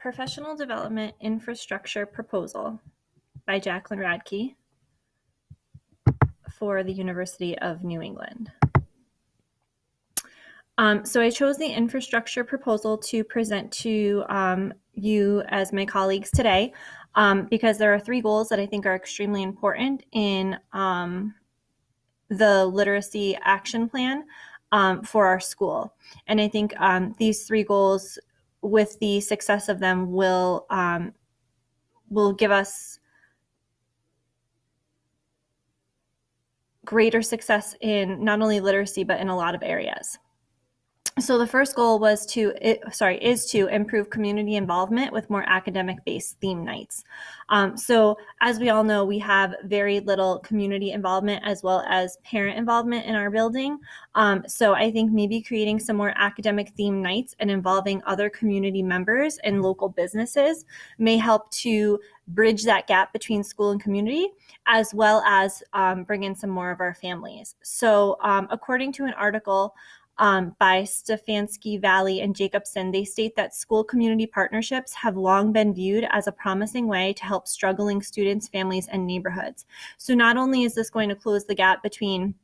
Professional Development Infrastructure Proposal by Jacqueline Radke for the University of New England. So I chose the infrastructure proposal to present to you as my colleagues today because there are 3 goals that I think are extremely important in the literacy action plan for our school. And I think these 3 goals, with the success of them, will give us greater success in not only literacy, but in a lot of areas. So the first goal is to improve community involvement with more academic-based theme nights. So as we all know, we have very little community involvement as well as parent involvement in our building. So I think maybe creating some more academic theme nights and involving other community members and local businesses may help to bridge that gap between school and community, as well as bring in some more of our families. So according to an article by Stefanski, Valley, and Jacobson, they state that school community partnerships have long been viewed as a promising way to help struggling students, families, and neighborhoods. So not only is this going to close the gap between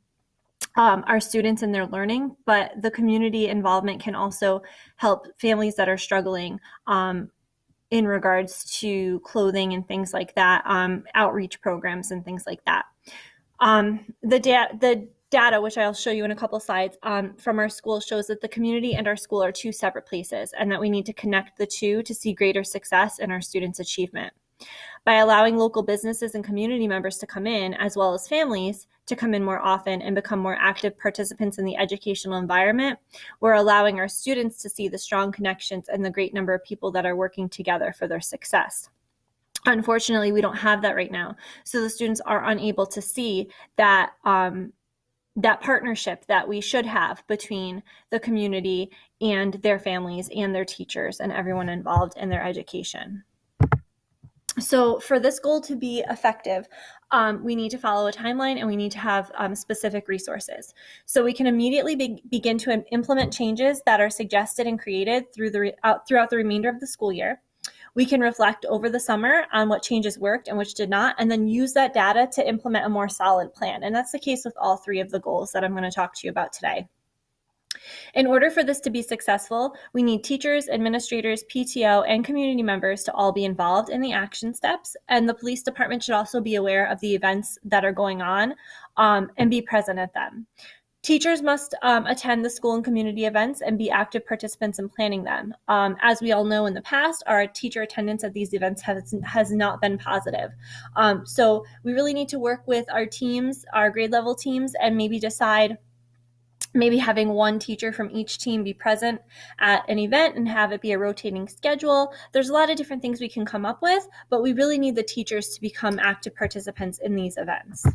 our students and their learning, but the community involvement can also help families that are struggling in regards to clothing and things like that, outreach programs and things like that. The data, which I'll show you in a couple slides, from our school shows that the community and our school are 2 separate places, and that we need to connect the 2 to see greater success in our students' achievement. By allowing local businesses and community members to come in, as well as families to come in more often and become more active participants in the educational environment, we're allowing our students to see the strong connections and the great number of people that are working together for their success. Unfortunately, we don't have that right now. So the students are unable to see that that partnership that we should have between the community and their families and their teachers and everyone involved in their education. So for this goal to be effective, we need to follow a timeline and we need to have specific resources. So we can immediately begin to implement changes that are suggested and created throughout the remainder of the school year. We can reflect over the summer on what changes worked and which did not, and then use that data to implement a more solid plan. And that's the case with all 3 of the goals that I'm going to talk to you about today. In order for this to be successful, we need teachers, administrators, PTO, and community members to all be involved in the action steps, and the police department should also be aware of the events that are going on and be present at them. Teachers must attend the school and community events and be active participants in planning them. As we all know, in the past, our teacher attendance at these events has not been positive. So we really need to work with our teams, our grade level teams, and maybe decide maybe having 1 teacher from each team be present at an event and have it be a rotating schedule. There's a lot of different things we can come up with, but we really need the teachers to become active participants in these events.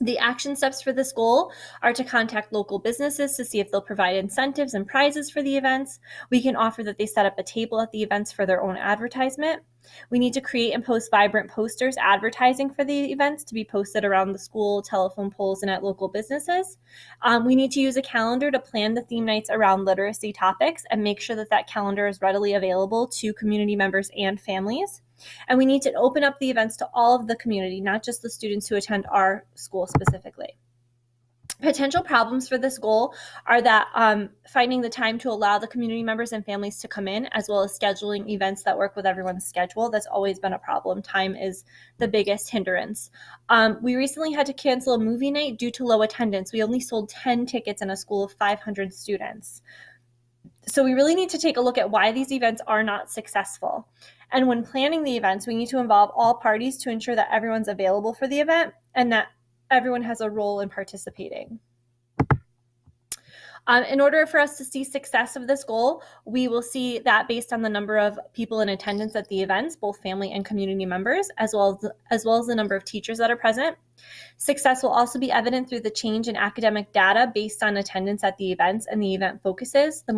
The action steps for this goal are to contact local businesses to see if they'll provide incentives and prizes for the events. We can offer that they set up a table at the events for their own advertisement. We need to create and post vibrant posters advertising for the events to be posted around the school, telephone poles, and at local businesses. We need to use a calendar to plan the theme nights around literacy topics and make sure that that calendar is readily available to community members and families. And we need to open up the events to all of the community, not just the students who attend our school specifically. Potential problems for this goal are that finding the time to allow the community members and families to come in, as well as scheduling events that work with everyone's schedule. That's always been a problem. Time is the biggest hindrance. We recently had to cancel a movie night due to low attendance. We only sold 10 tickets in a school of 500 students. So we really need to take a look at why these events are not successful. And when planning the events, we need to involve all parties to ensure that everyone's available for the event and that everyone has a role in participating. In order for us to see success of this goal, we will see that based on the number of people in attendance at the events, both family and community members, as well as the number of teachers that are present. Success will also be evident through the change in academic data based on attendance at the events and the event focuses. The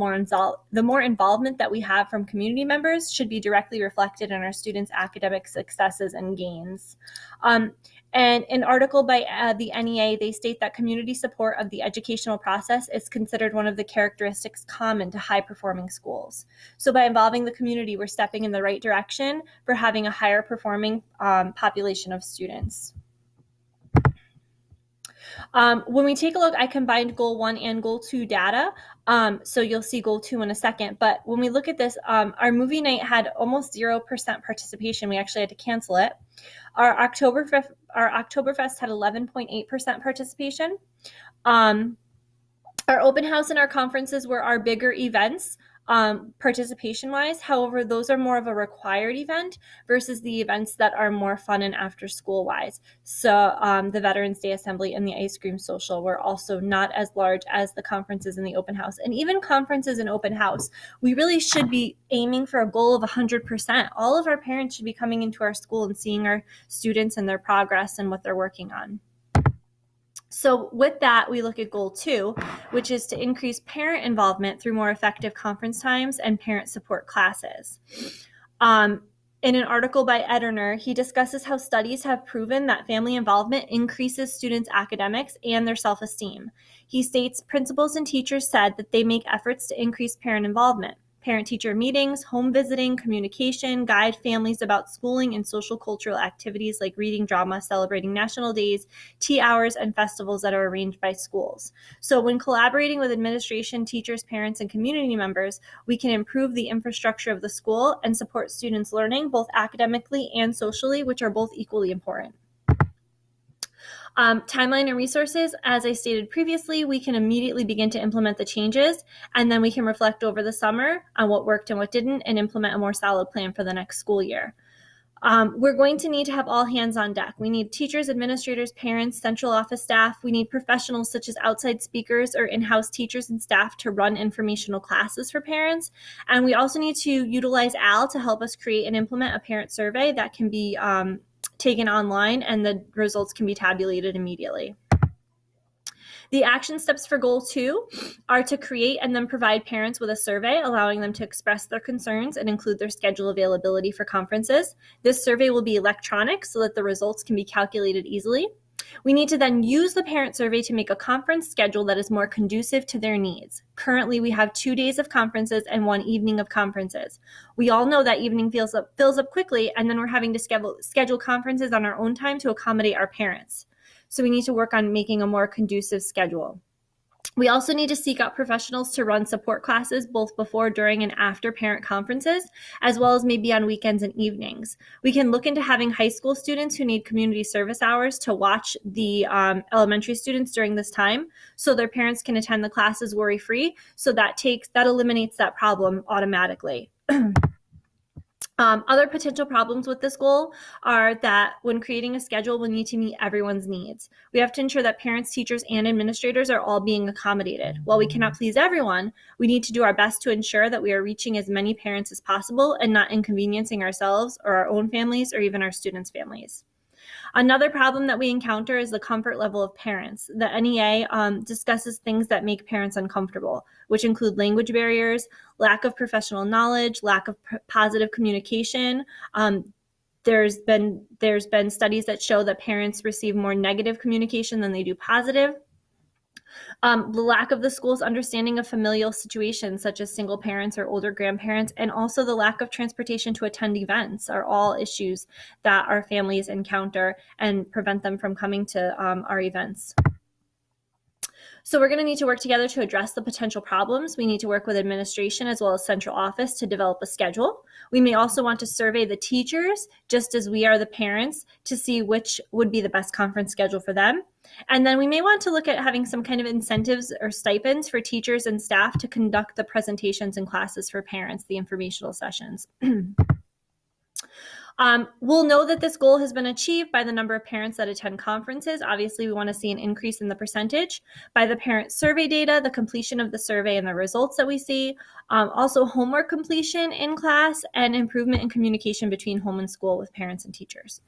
more involvement that we have from community members should be directly reflected in our students' academic successes and gains. And an article by the NEA, they state that community support of the educational process is considered one of the characteristics common to high-performing schools. So by involving the community, we're stepping in the right direction for having a higher performing population of students. When we take a look, I combined Goal 1 and Goal 2 data. So you'll see Goal 2 in a second. But when we look at this, our movie night had almost 0% participation. We actually had to cancel it. Our Oktoberfest had 11.8% participation. Our open house and our conferences were our bigger events, participation-wise. However, those are more of a required event versus the events that are more fun and after-school-wise. So the Veterans Day Assembly and the Ice Cream Social were also not as large as the conferences in the open house. And even conferences and open house, we really should be aiming for a goal of 100%. All of our parents should be coming into our school and seeing our students and their progress and what they're working on. So with that, we look at Goal 2, which is to increase parent involvement through more effective conference times and parent support classes. In an article by Ederner, he discusses how studies have proven that family involvement increases students' academics and their self-esteem. He states principals and teachers said that they make efforts to increase parent involvement. Parent-teacher meetings, home visiting, communication, guide families about schooling and social cultural activities like reading drama, celebrating national days, tea hours, and festivals that are arranged by schools. So when collaborating with administration, teachers, parents, and community members, we can improve the infrastructure of the school and support students' learning, both academically and socially, which are both equally important. Timeline and resources, as I stated previously, we can immediately begin to implement the changes, and then we can reflect over the summer on what worked and what didn't and implement a more solid plan for the next school year. We're going to need to have all hands on deck. We need teachers, administrators, parents, central office staff. We need professionals such as outside speakers or in-house teachers and staff to run informational classes for parents. And we also need to utilize AL to help us create and implement a parent survey that can be taken online and the results can be tabulated immediately. The action steps for Goal 2 are to create and then provide parents with a survey, allowing them to express their concerns and include their schedule availability for conferences. This survey will be electronic so that the results can be calculated easily. We need to then use the parent survey to make a conference schedule that is more conducive to their needs. Currently, we have 2 days of conferences and 1 evening of conferences. We all know that evening fills up quickly, and then we're having to schedule conferences on our own time to accommodate our parents. So we need to work on making a more conducive schedule. We also need to seek out professionals to run support classes both before, during, and after parent conferences, as well as maybe on weekends and evenings. We can look into having high school students who need community service hours to watch the elementary students during this time so their parents can attend the classes worry-free. So that eliminates that problem automatically. Other potential problems with this goal are that when creating a schedule, we need to meet everyone's needs. We have to ensure that parents, teachers, and administrators are all being accommodated. While we cannot please everyone, we need to do our best to ensure that we are reaching as many parents as possible and not inconveniencing ourselves or our own families or even our students' families. Another problem that we encounter is the comfort level of parents. The NEA discusses things that make parents uncomfortable, which include language barriers, lack of professional knowledge, lack of positive communication. There's been studies that show that parents receive more negative communication than they do positive. The lack of the school's understanding of familial situations such as single parents or older grandparents, and also the lack of transportation to attend events are all issues that our families encounter and prevent them from coming to our events. So we're going to need to work together to address the potential problems. We need to work with administration as well as central office to develop a schedule. We may also want to survey the teachers, just as we are the parents, to see which would be the best conference schedule for them. And then we may want to look at having some kind of incentives or stipends for teachers and staff to conduct the presentations and classes for parents, the informational sessions. We'll know that this goal has been achieved by the number of parents that attend conferences. Obviously, we want to see an increase in the percentage by the parent survey data, the completion of the survey and the results that we see, also homework completion in class, and improvement in communication between home and school with parents and teachers.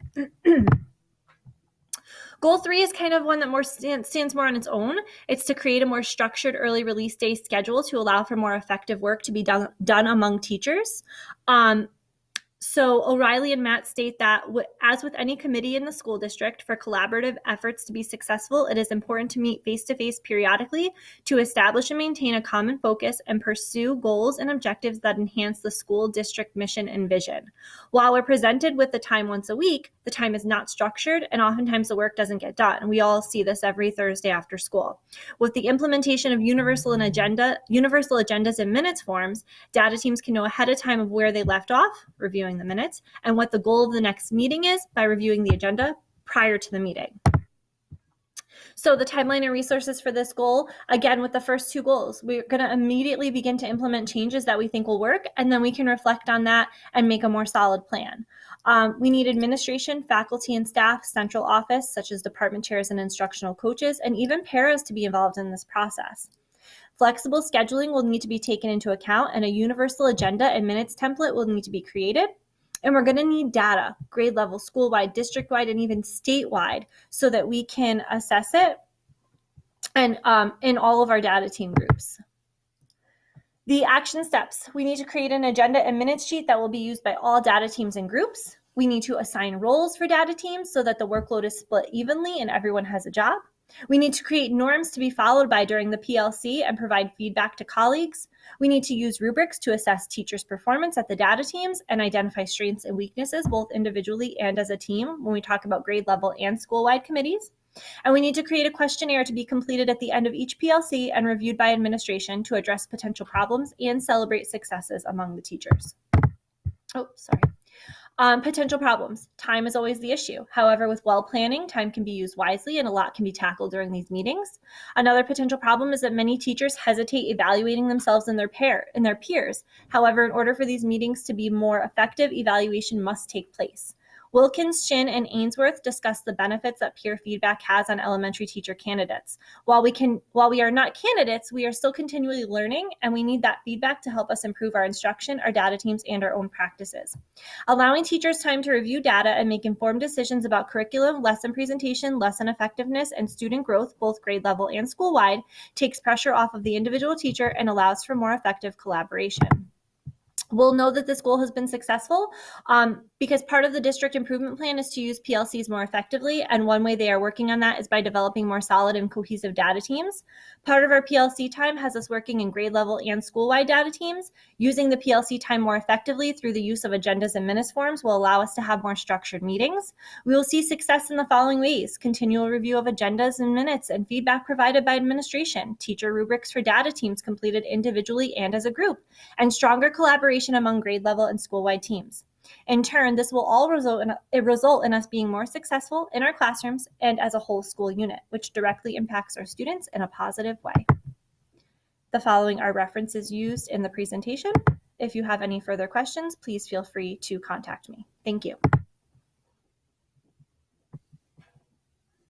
Goal 3 is kind of one that stands more on its own. It's to create a more structured early release day schedule to allow for more effective work to be done among teachers. So O'Reilly and Matt state that, as with any committee in the school district, for collaborative efforts to be successful, it is important to meet face-to-face periodically to establish and maintain a common focus and pursue goals and objectives that enhance the school district mission and vision. While we're presented with the time once a week, the time is not structured, and oftentimes the work doesn't get done. We all see this every Thursday after school. With the implementation of universal agendas and minutes forms, data teams can know ahead of time of where they left off, reviewing the minutes, and what the goal of the next meeting is by reviewing the agenda prior to the meeting. So the timeline and resources for this goal, again, with the first two goals, we're going to immediately begin to implement changes that we think will work, and then we can reflect on that and make a more solid plan. We need administration, faculty and staff, central office, such as department chairs and instructional coaches, and even paras to be involved in this process. Flexible scheduling will need to be taken into account, and a universal agenda and minutes template will need to be created. And we're going to need data, grade level, school-wide, district-wide, and even statewide, so that we can assess it and in all of our data team groups. The action steps. We need to create an agenda and minutes sheet that will be used by all data teams and groups. We need to assign roles for data teams so that the workload is split evenly and everyone has a job. We need to create norms to be followed by during the PLC and provide feedback to colleagues. We need to use rubrics to assess teachers' performance at the data teams and identify strengths and weaknesses, both individually and as a team, when we talk about grade level and school-wide committees. And we need to create a questionnaire to be completed at the end of each PLC and reviewed by administration to address potential problems and celebrate successes among the teachers. Potential problems. Time is always the issue. However, with well planning, time can be used wisely and a lot can be tackled during these meetings. Another potential problem is that many teachers hesitate evaluating themselves and their peers. However, in order for these meetings to be more effective, evaluation must take place. Wilkins, Shin, and Ainsworth discuss the benefits that peer feedback has on elementary teacher candidates. While we are not candidates, we are still continually learning, and we need that feedback to help us improve our instruction, our data teams, and our own practices. Allowing teachers time to review data and make informed decisions about curriculum, lesson presentation, lesson effectiveness, and student growth, both grade level and school-wide, takes pressure off of the individual teacher and allows for more effective collaboration. We'll know that this goal has been successful because part of the district improvement plan is to use PLCs more effectively, and one way they are working on that is by developing more solid and cohesive data teams. Part of our PLC time has us working in grade level and school-wide data teams. Using the PLC time more effectively through the use of agendas and minutes forms will allow us to have more structured meetings. We will see success in the following ways: continual review of agendas and minutes and feedback provided by administration, teacher rubrics for data teams completed individually and as a group, and stronger collaboration among grade level and school-wide teams. In turn, this will all result in us being more successful in our classrooms and as a whole school unit, which directly impacts our students in a positive way. The following are references used in the presentation. If you have any further questions, please feel free to contact me. Thank you.